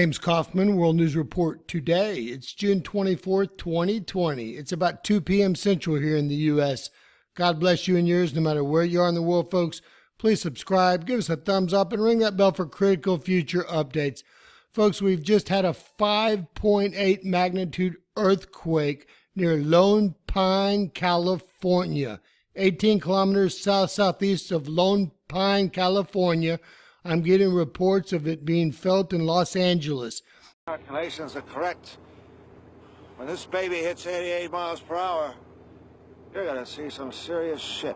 James Kaufman, World News Report today. It's June 24th, 2020. It's about 2 p.m. Central here in the U.S. God bless you and yours no matter where you are in the world, folks. Please subscribe, give us a thumbs up, and ring that bell for critical future updates. Folks, we've just had a 5.8 magnitude earthquake near Lone Pine, California, 18 kilometers southeast of Lone Pine, California. I'm getting reports of it being felt in Los Angeles. Calculations are correct. When this baby hits 88 miles per hour, you're gonna see some serious shit.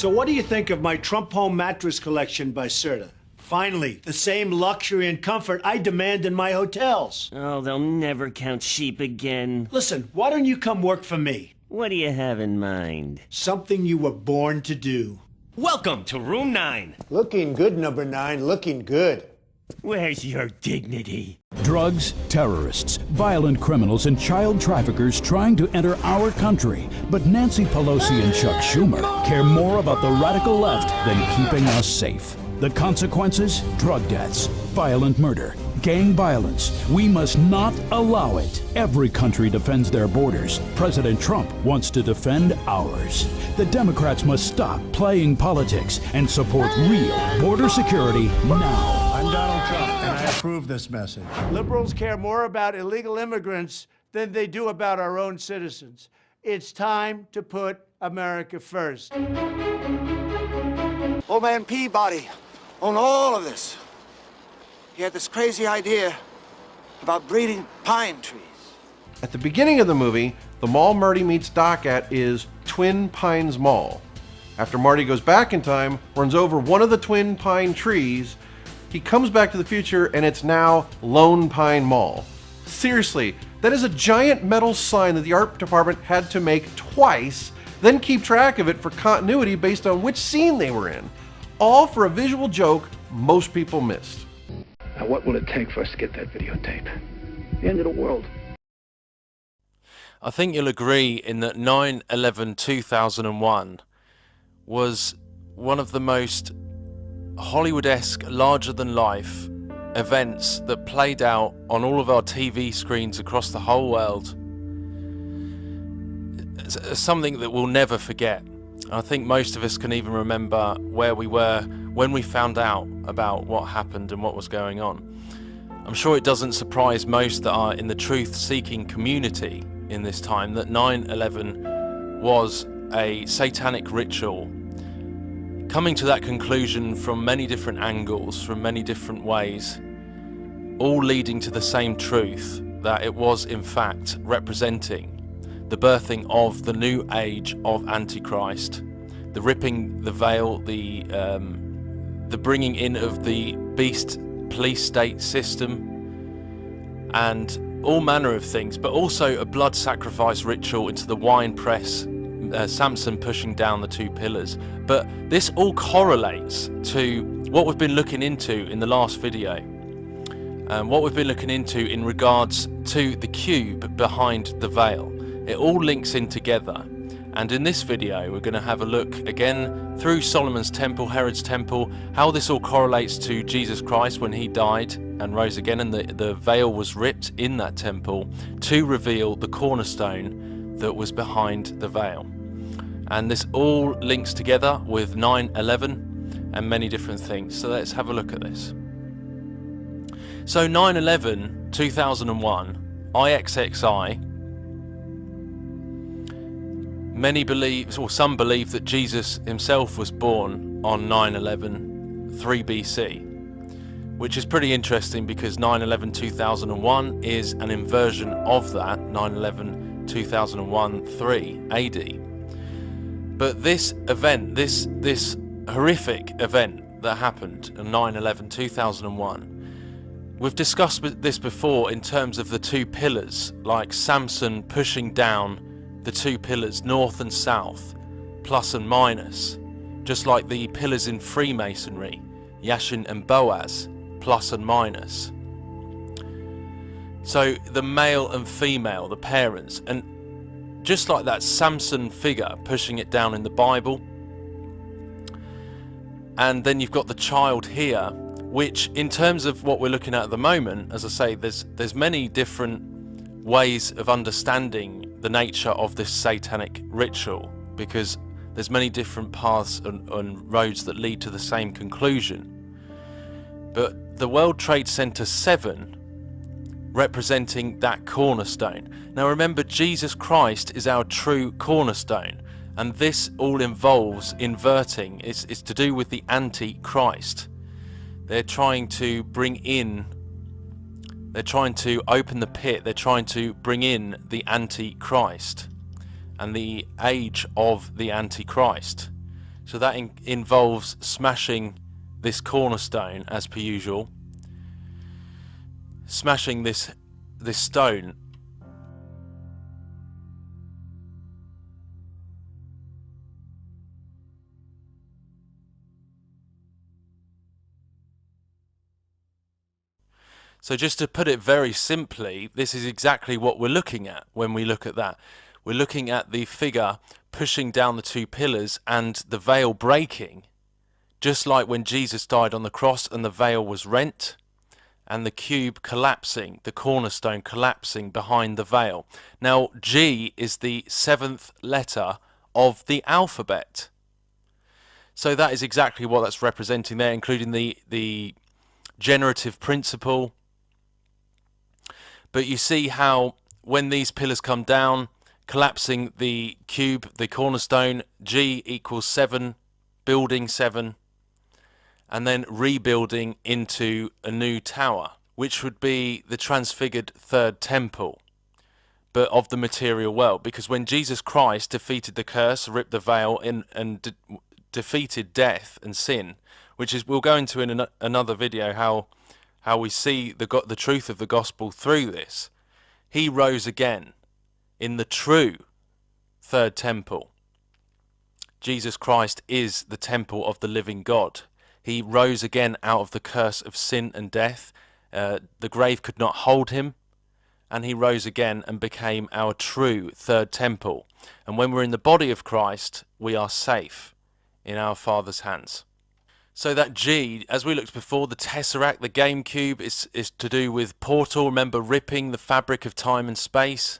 So what do you think of my Trump Home mattress collection by Serta? Finally, the same luxury and comfort I demand in my hotels. Oh, they'll never count sheep again. Listen, why don't you come work for me? What do you have in mind? Something you were born to do. Welcome to Room 9. Looking good, number 9. Looking good. Where's your dignity? Drugs, terrorists, violent criminals, and child traffickers trying to enter our country. But Nancy Pelosi and Chuck Schumer care more about the radical left than keeping us safe. The consequences? Drug deaths, violent murder, gang violence. We must not allow it. Every country defends their borders. President Trump wants to defend ours. The Democrats must stop playing politics and support real border security now. I'm Donald Trump, and I approve this message. Liberals care more about illegal immigrants than they do about our own citizens. It's time to put America first. Old man Peabody owned all of this. He had this crazy idea about breeding pine trees. At the beginning of the movie, the mall Marty meets Doc at is Twin Pines Mall. After Marty goes back in time, runs over one of the Twin Pine trees, he comes back to the future and it's now Lone Pine Mall. Seriously, that is a giant metal sign that the art department had to make twice, then keep track of it for continuity based on which scene they were in. All for a visual joke most people missed. Now what will it take for us to get that videotape? The end of the world. I think you'll agree in that 9/11/2001 was one of the most Hollywood-esque, larger-than-life events that played out on all of our TV screens across the whole world. It's something that we'll never forget. I think most of us can even remember where we were when we found out about what happened and what was going on. I'm sure it doesn't surprise most that are in the truth-seeking community in this time that 9/11 was a satanic ritual. Coming to that conclusion from many different angles, from many different ways, all leading to the same truth, that it was in fact representing the birthing of the new age of Antichrist, the ripping the veil, the bringing in of the beast police state system, and all manner of things, but also a blood sacrifice ritual into the wine press, Samson pushing down the two pillars. But this all correlates to what we've been looking into in the last video, what we've been looking into in regards to the cube behind the veil. It all links in together, and in this video we're going to have a look again through Solomon's temple, Herod's temple, how this all correlates to Jesus Christ when he died and rose again, and the veil was ripped in that temple to reveal the cornerstone that was behind the veil. And this all links together with 9/11 and many different things. So let's have a look at this. So 9/11/2001, IXXI. Many believe, or some believe, that Jesus himself was born on 9/11 3 BC, which is pretty interesting because 9/11/2001 is an inversion of that, 9/11/2001 3 AD. But this event, this horrific event that happened on 9/11/2001, we've discussed this before in terms of the two pillars, like Samson pushing down the two pillars, north and south, plus and minus, just like the pillars in Freemasonry, Yashin and Boaz, plus and minus. So the male and female, the parents, and just like that Samson figure pushing it down in the Bible. And then you've got the child here, which in terms of what we're looking at the moment, as I say, there's many different ways of understanding the nature of this satanic ritual, because there's many different paths and roads that lead to the same conclusion. But the World Trade Center 7 representing that cornerstone. Now remember, Jesus Christ is our true cornerstone, and this all involves inverting. It's to do with the Antichrist. They're trying to bring in, they're trying to open the pit, they're trying to bring in the Antichrist and the age of the Antichrist. So that involves smashing this cornerstone, as per usual, smashing this stone. So just to put it very simply, this is exactly what we're looking at when we look at that. We're looking at the figure pushing down the two pillars and the veil breaking, just like when Jesus died on the cross and the veil was rent, and the cube collapsing, the cornerstone collapsing behind the veil. Now, G is the 7th letter of the alphabet. So that is exactly what that's representing there, including the generative principle. But you see how when these pillars come down, collapsing the cube, the cornerstone, G equals 7, building 7, and then rebuilding into a new tower, which would be the transfigured third temple. but of the material world. Because when Jesus Christ defeated the curse, ripped the veil and defeated death and sin, which is, we'll go into in another video how we see the truth of the gospel through this. He rose again in the true third temple. Jesus Christ is the temple of the living God. He rose again out of the curse of sin and death. The grave could not hold him, and he rose again and became our true third temple. And when we're in the body of Christ, we are safe in our Father's hands. So that G, as we looked before, the Tesseract, the GameCube, is to do with portal. Remember, ripping the fabric of time and space.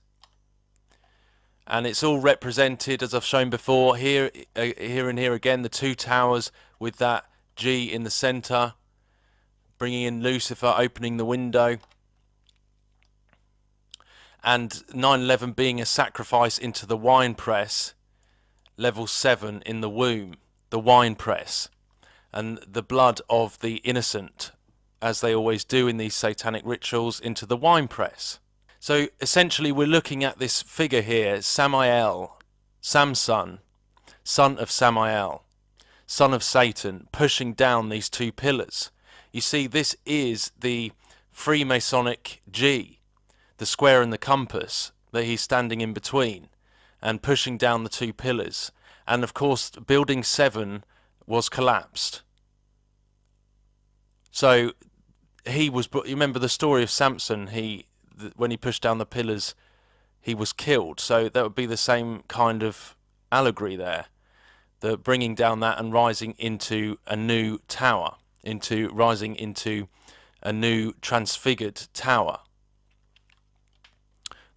And it's all represented, as I've shown before, here and here again, the two towers with that G in the centre, bringing in Lucifer, opening the window. And 9/11 being a sacrifice into the wine press, level 7 in the womb, the wine press. And the blood of the innocent, as they always do in these satanic rituals, into the wine press. So essentially we're looking at this figure here, Samael, Samson, son of Samael, son of Satan, pushing down these two pillars. You see, this is the Freemasonic G, the square and the compass that he's standing in between and pushing down the two pillars. And of course, building 7 was collapsed. So he was, you remember the story of Samson, when he pushed down the pillars, he was killed. So that would be the same kind of allegory there. The bringing down that and rising into a new tower, rising into a new transfigured tower.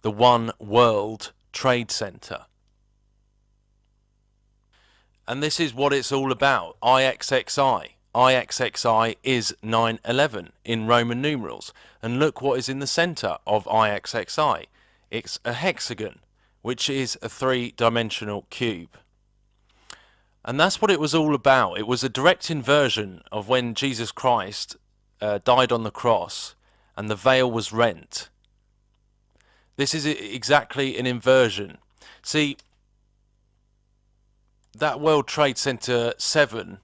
The One World Trade Center. And this is what it's all about, IXXI. IXXI is 9/11 in Roman numerals. And look what is in the center of IXXI. It's a hexagon, which is a 3-dimensional cube. And that's what it was all about. It was a direct inversion of when Jesus Christ died on the cross and the veil was rent. This is exactly an inversion. See, that World Trade Center 7,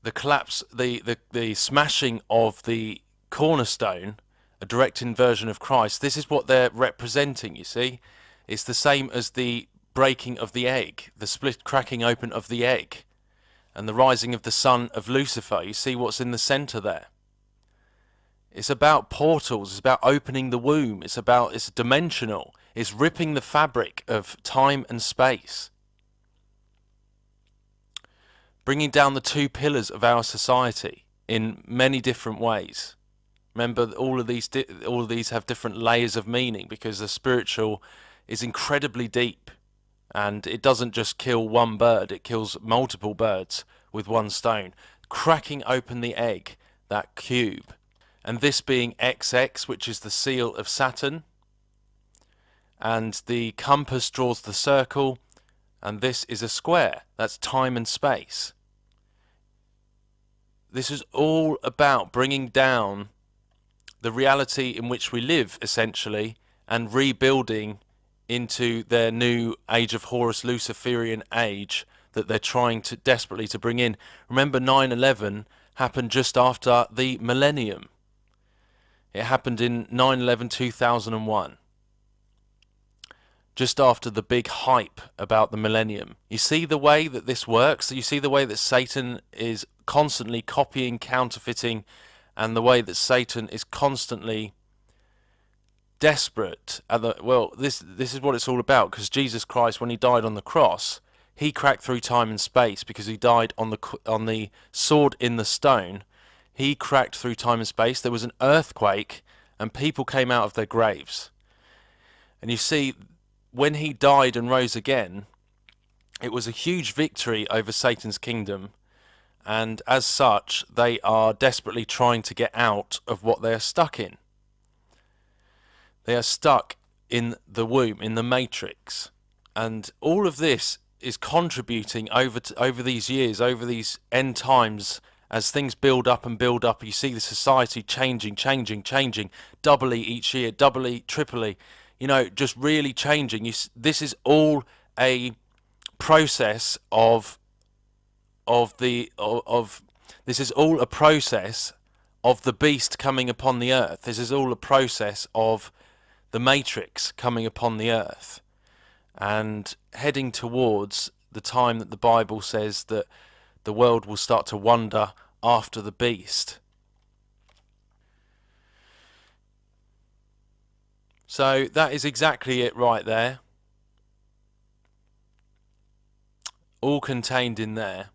the collapse, the smashing of the cornerstone, a direct inversion of Christ, this is what they're representing, you see. It's the same as the breaking of the egg, the split cracking open of the egg, and the rising of the son of Lucifer. You see what's in the center there. It's about portals, it's about opening the womb, it's dimensional, it's ripping the fabric of time and space. Bringing down the two pillars of our society in many different ways. Remember, all of these have different layers of meaning, because the spiritual is incredibly deep, and it doesn't just kill one bird, it kills multiple birds with one stone, cracking open the egg, that cube. And this being XX, which is the seal of Saturn, and the compass draws the circle, and this is a square, that's time and space. This is all about bringing down the reality in which we live, essentially, and rebuilding into their new age of Horus Luciferian age that they're trying to desperately to bring in. Remember, 9/11 happened just after the millennium. It happened in 9/11/2001. Just after the big hype about the millennium. You see the way that this works? You see the way that Satan is constantly copying, counterfeiting, and the way that Satan is constantly desperate. This is what it's all about, because Jesus Christ, when he died on the cross, he cracked through time and space, because he died on the sword in the stone. He cracked through time and space. There was an earthquake, and people came out of their graves. And you see, when he died and rose again, it was a huge victory over Satan's kingdom, and as such, they are desperately trying to get out of what they are stuck in. They are stuck in the womb, in the matrix, and all of this is contributing over these years, over these end times, as things build up and build up. You see the society changing, doubly each year, doubly, triply. just really changing. This is all a process this is all a process of the beast coming upon the earth. This is all a process of the matrix coming upon the earth and heading towards the time that the Bible says that the world will start to wander after the beast. So that is exactly it right there. All contained in there.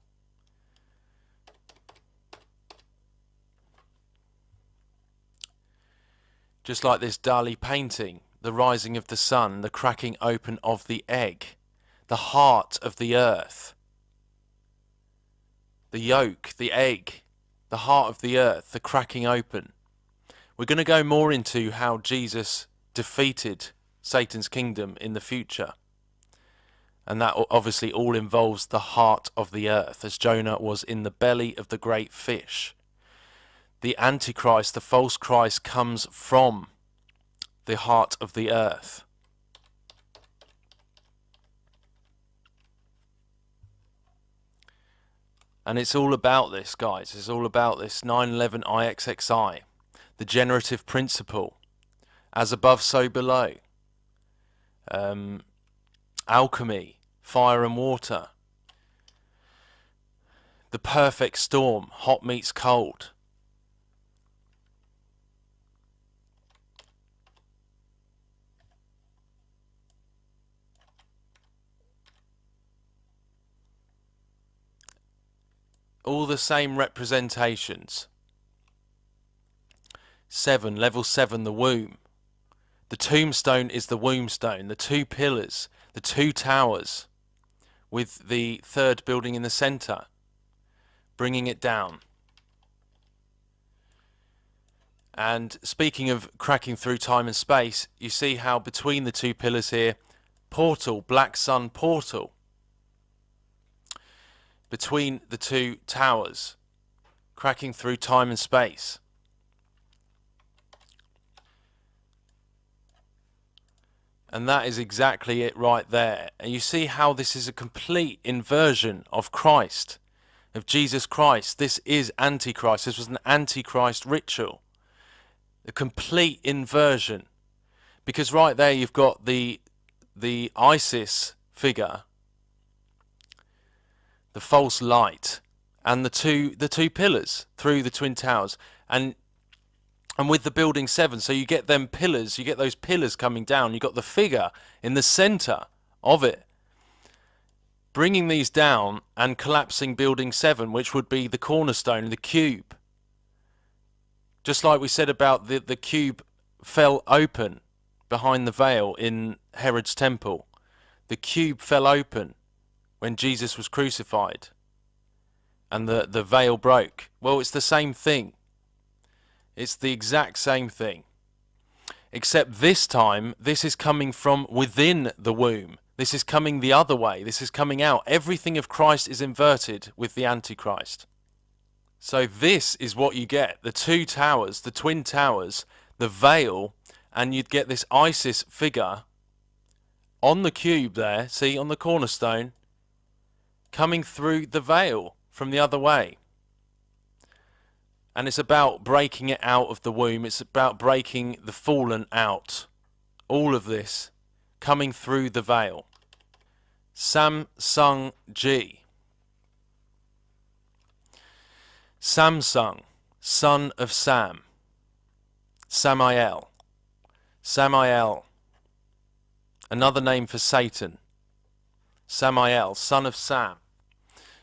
Just like this Dali painting, the rising of the sun, the cracking open of the egg, the heart of the earth, the yolk, the egg, the heart of the earth, the cracking open. We're going to go more into how Jesus defeated Satan's kingdom in the future. And that obviously all involves the heart of the earth, as Jonah was in the belly of the great fish. The Antichrist, the false Christ, comes from the heart of the earth. And it's all about this, guys. It's all about this 911 IXXI, the generative principle, as above, so below. Alchemy, fire and water. The perfect storm, hot meets cold. All the same representations. 7, level 7, the womb. The tombstone is the womb stone, the 2 pillars, the 2 towers, with the 3rd building in the centre, bringing it down. And speaking of cracking through time and space, you see how between the 2 pillars here, portal, black sun portal, between the 2 towers, cracking through time and space. And that is exactly it right there. And you see how this is a complete inversion of Christ, of Jesus Christ. This is Antichrist. This was an Antichrist ritual. A complete inversion. Because right there you've got the Isis figure, the false light, and the two pillars through the twin towers, and with the building 7, so you get them pillars, you get those pillars coming down, you got the figure in the center of it, bringing these down and collapsing building 7, which would be the cornerstone, the cube. Just like we said about the cube fell open behind the veil in Herod's temple. The cube fell open when Jesus was crucified and the veil broke. Well, it's the same thing. It's the exact same thing. Except this time, this is coming from within the womb. This is coming the other way. This is coming out. Everything of Christ is inverted with the Antichrist. So this is what you get. The 2 towers, the twin towers, the veil, and you'd get this Isis figure on the cube there, see, on the cornerstone, coming through the veil from the other way. And it's about breaking it out of the womb. It's about breaking the fallen out. All of this coming through the veil. Samsung G. Samsung, son of Sam. Samael. Samael, another name for Satan. Samael, son of Sam.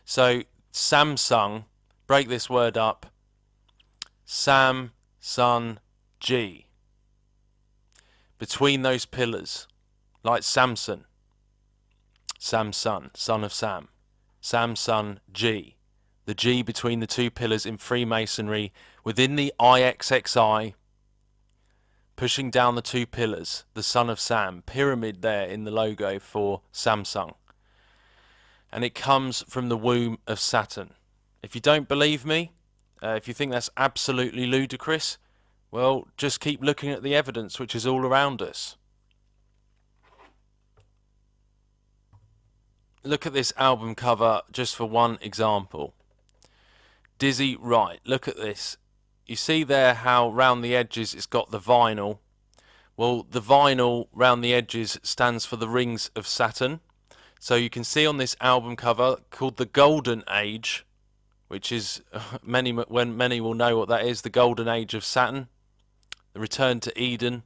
So Samsung, break this word up. Sam, Son, G. Between those pillars, like Samson. Samson, son of Sam. Samson, G. The G between the 2 pillars in Freemasonry, within the IXXI, pushing down the 2 pillars, the son of Sam, pyramid there in the logo for Samsung. And it comes from the womb of Saturn. If you don't believe me, if you think that's absolutely ludicrous, well, just keep looking at the evidence which is all around us. look at this album cover just for one example. Dizzy Wright, look at this. You see there how round the edges it's got the vinyl. Well, the vinyl round the edges stands for the rings of Saturn. So you can see on this album cover called the Golden Age, which is many will know what that is, the Golden Age of Saturn, the return to Eden.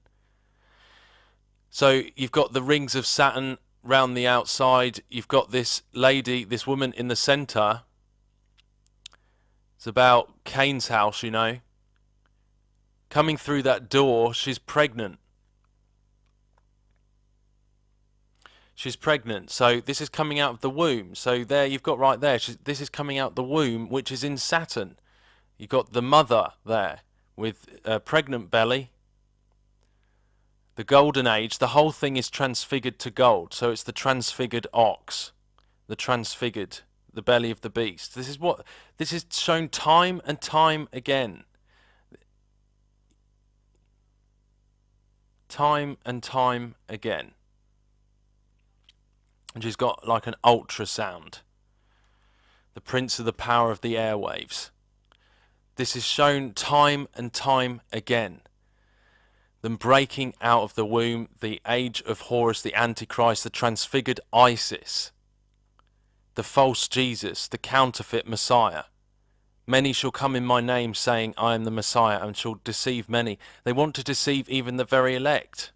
So you've got the rings of Saturn round the outside. You've got this lady, this woman in the centre. It's about Cain's house, you know. Coming through that door, she's pregnant. She's pregnant, so this is coming out of the womb. So there you've got right there, this is coming out the womb, which is in Saturn. You've got the mother there with a pregnant belly. The Golden Age, the whole thing is transfigured to gold. So it's the transfigured ox, the transfigured, the belly of the beast. This is shown time and time again. Time and time again. And she's got like an ultrasound. The prince of the power of the airwaves. This is shown time and time again. Them breaking out of the womb, the age of Horus, the Antichrist, the transfigured Isis, the false Jesus, the counterfeit Messiah. Many shall come in my name, saying, I am the Messiah, and shall deceive many. They want to deceive even the very elect.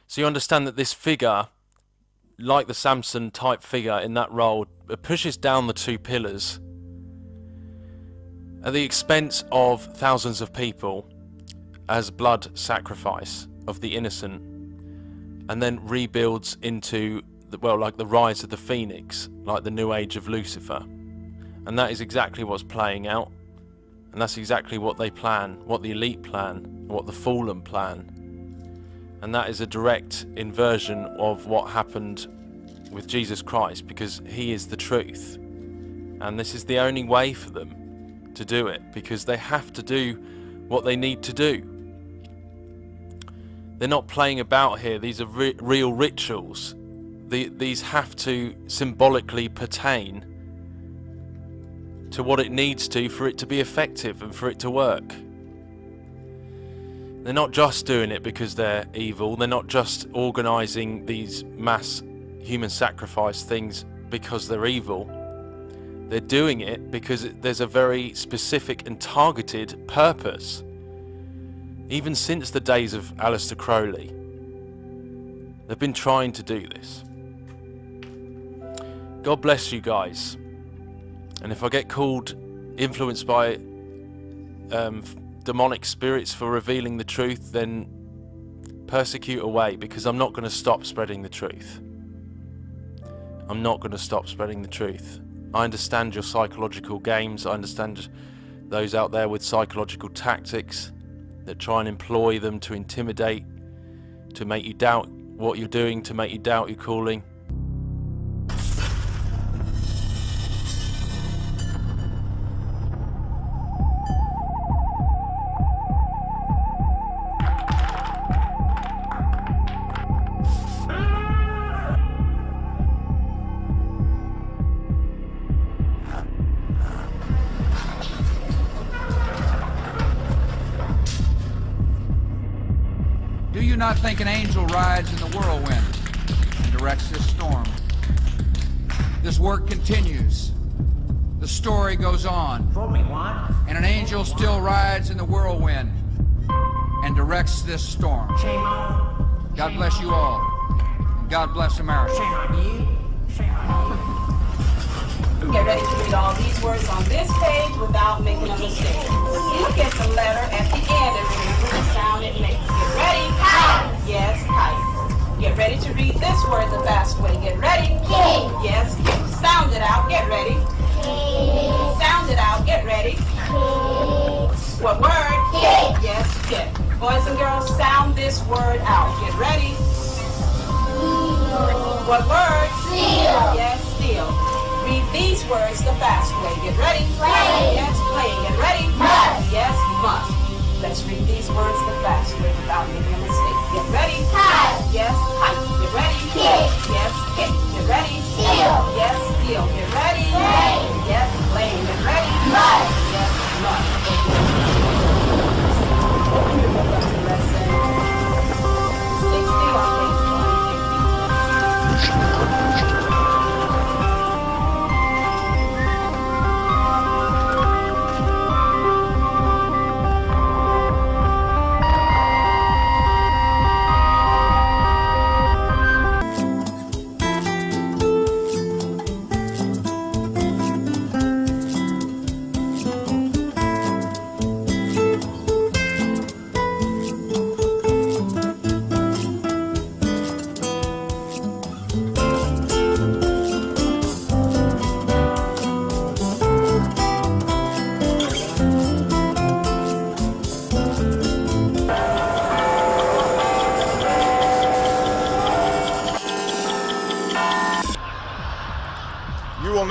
So you understand that this figure, like the Samson type figure in that role, pushes down the two pillars at the expense of thousands of people as blood sacrifice of the innocent, and then rebuilds into, like the rise of the phoenix, like the new age of Lucifer. And that is exactly what's playing out. And that's exactly what they plan, what the elite plan, what the fallen plan. And that is a direct inversion of what happened with Jesus Christ, because he is the truth. And this is the only way for them to do it, because they have to do what they need to do. They're not playing about here. These are real rituals. These have to symbolically pertain to what it needs to for it to be effective and for it to work. They're not just doing it because they're evil. They're not just organising these mass human sacrifice things because they're evil. They're doing it because there's a very specific and targeted purpose. Even since the days of Aleister Crowley, they've been trying to do this. God bless you guys. And if I get called influenced by demonic spirits for revealing the truth, then persecute away, because I'm not going to stop spreading the truth. I'm not going to stop spreading the truth. I understand your psychological games. I understand those out there with psychological tactics that try and employ them to intimidate, to make you doubt what you're doing, to make you doubt your calling. Do you not think an angel rides in the whirlwind and directs this storm? This work continues. The story goes on. And an angel still rides in the whirlwind and directs this storm. God bless you all. And God bless America. Get ready to read all these words on this page without making a mistake. Look at the letter at the end and remember the sound it makes. Get ready. Kite. Yes, kite. Get ready to read this word the fast way. Get ready. King. Yes, king. Sound it out. Get ready. King. Sound it out. Get ready. King. What word? King. Yes, kid. Boys and girls, sound this word out. Get ready. What word? Steal. Yes, steal. Read these words the fast way. Get ready. Play. Yes, play. Get ready. Must. Yes, must. Let's read these words the fast way without making a mistake. Get ready. Kite. Yes, kite. Get ready. Kick. Yes,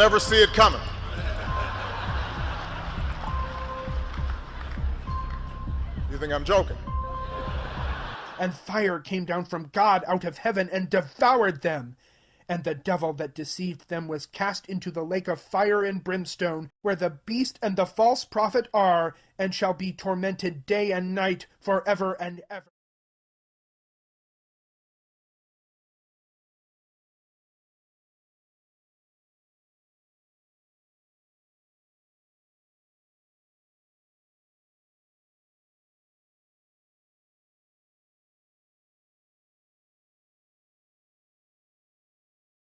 never see it coming. You think I'm joking? And fire came down from God out of heaven and devoured them. And the devil that deceived them was cast into the lake of fire and brimstone, where the beast and the false prophet are, and shall be tormented day and night forever and ever.